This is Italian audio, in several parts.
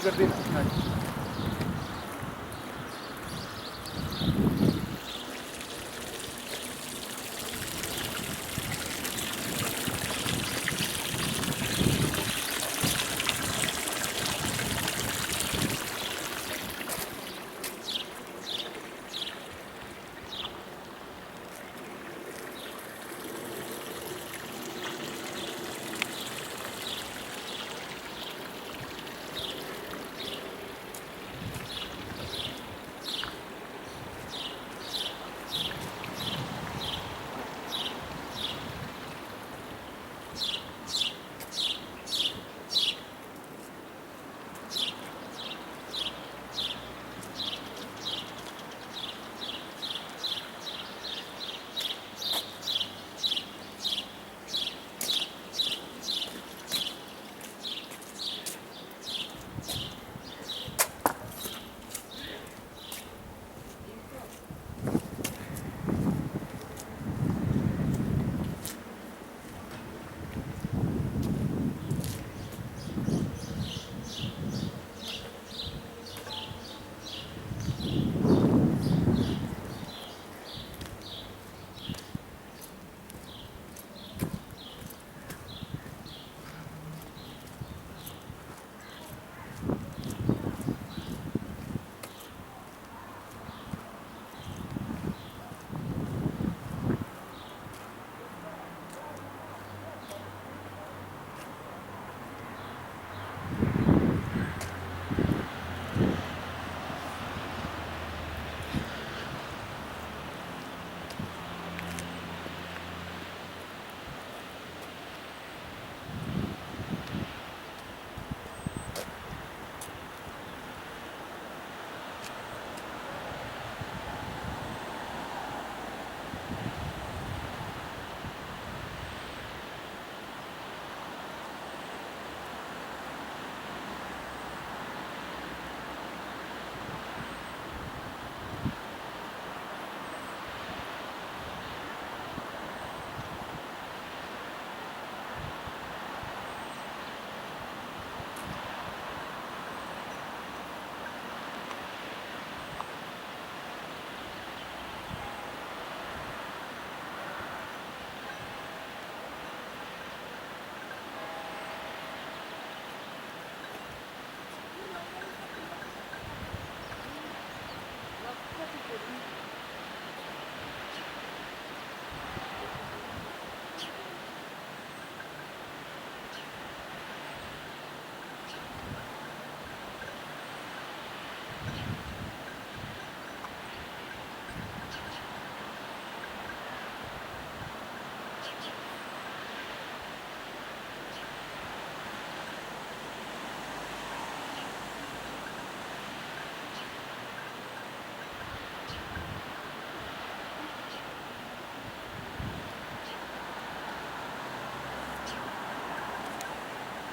giardino. Dai.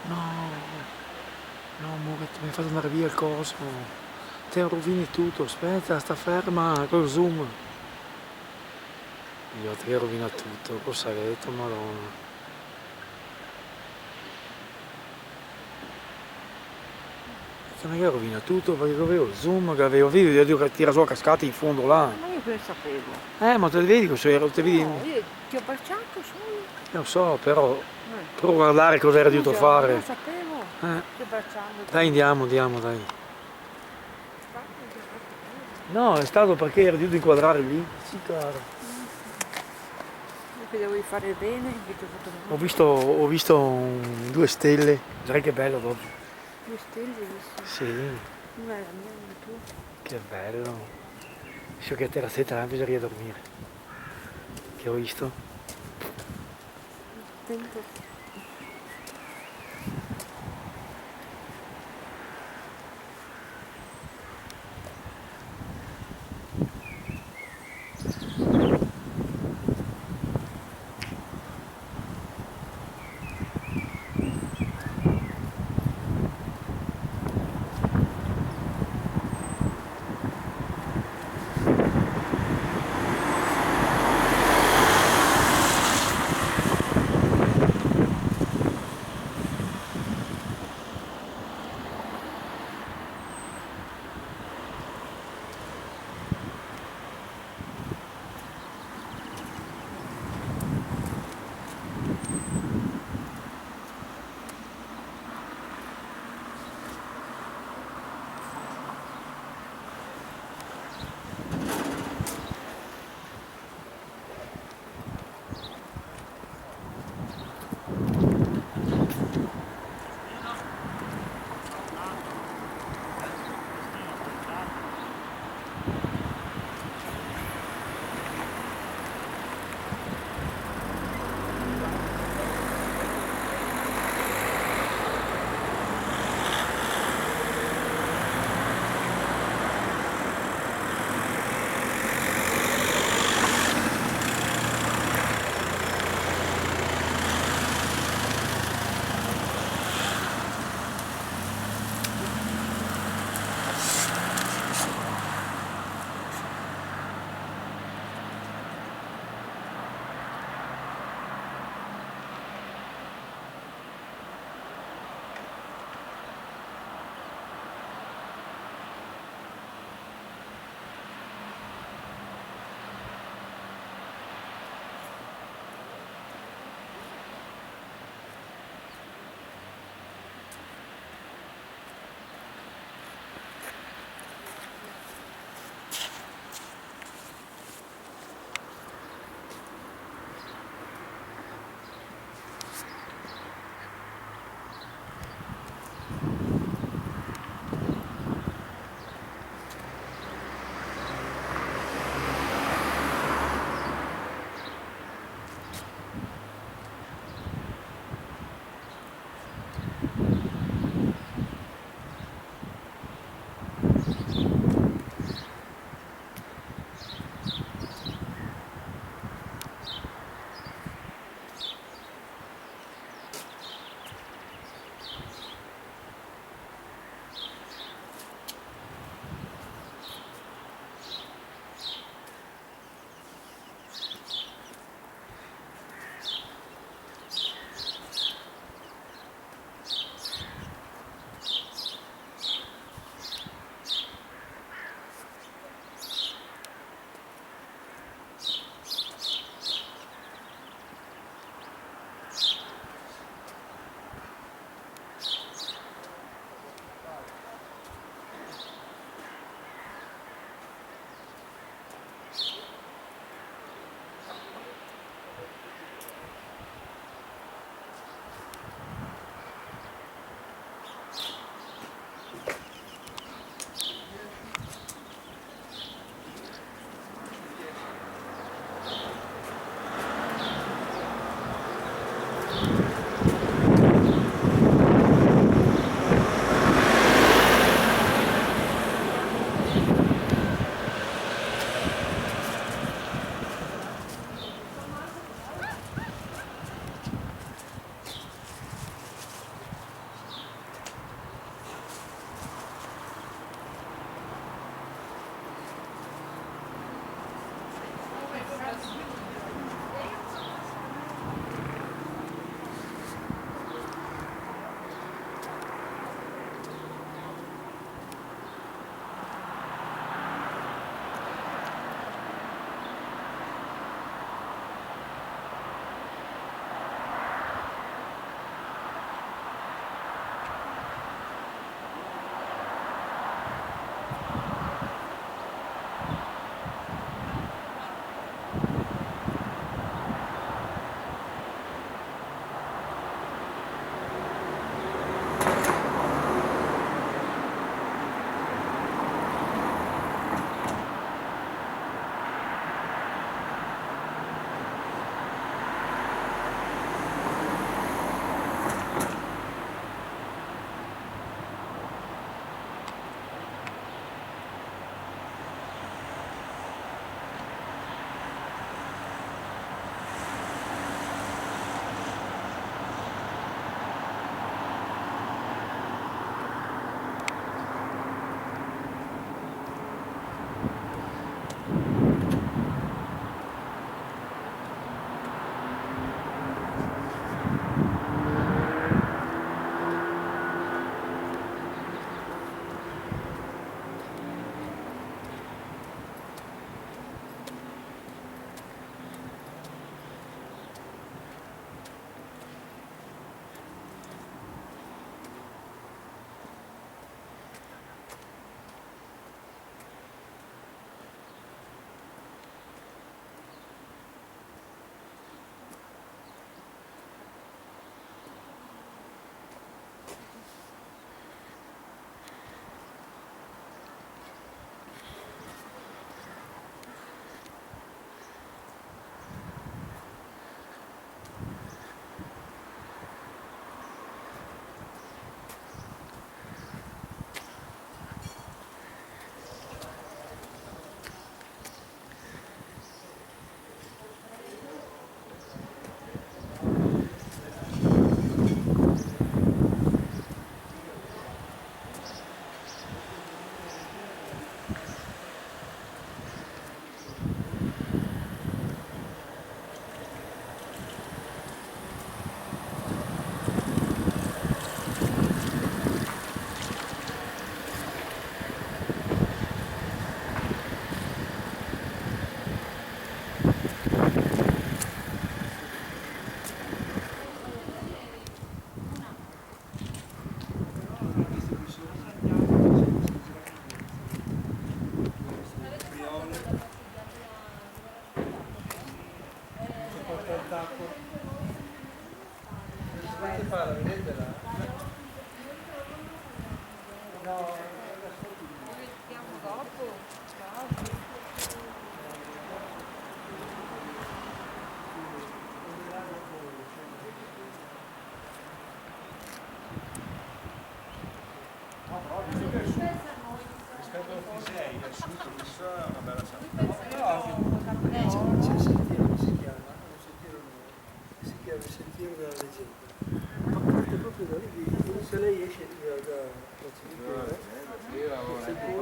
No, no, amore, mi hai fatto andare via il coso. Te rovini tutto, aspetta, sta ferma col zoom. Io te rovina tutto, cosa hai detto, madonna. Che non è che rovina tutto, perché avevo il zoom, che avevo video, io tira su a cascate in fondo là. Ma io che ne sapevo? Ma te li vedi cosa ero, te vedi? No, io ti ho baciato solo. Lo so, però per guardare cosa era dovuto fare. Non sapevo. Ti baciavo. Dai, andiamo, dai. No, è stato perché ero dovuto inquadrare lì. Sì, caro. Io che devo fare bene, che ti ho fatto male. Ho visto 2 stelle. Sai che bello dopo. 2 stelle hai visto? Sì, Una è la mia, una è la tua. che bello. So che a te la sera bisogna dormire. Che ho visto? Attento.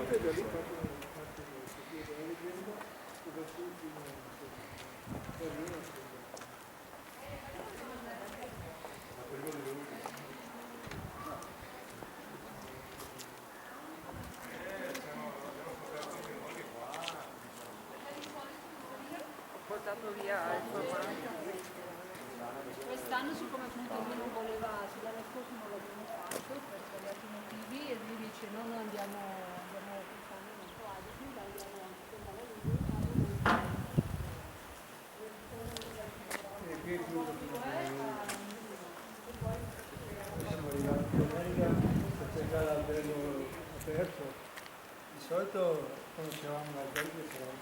Ho portato via il formaggio. Quest'anno siccome appunto lui non voleva, l'anno scorso non l'abbiamo fatto per svariati motivi e lui dice no, noi andiamo quest'anno non so, andiamo Siamo arrivati domenica per cercare l'albergo aperto. Di solito quando c'eravamo l'albergo c'eravamo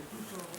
tutto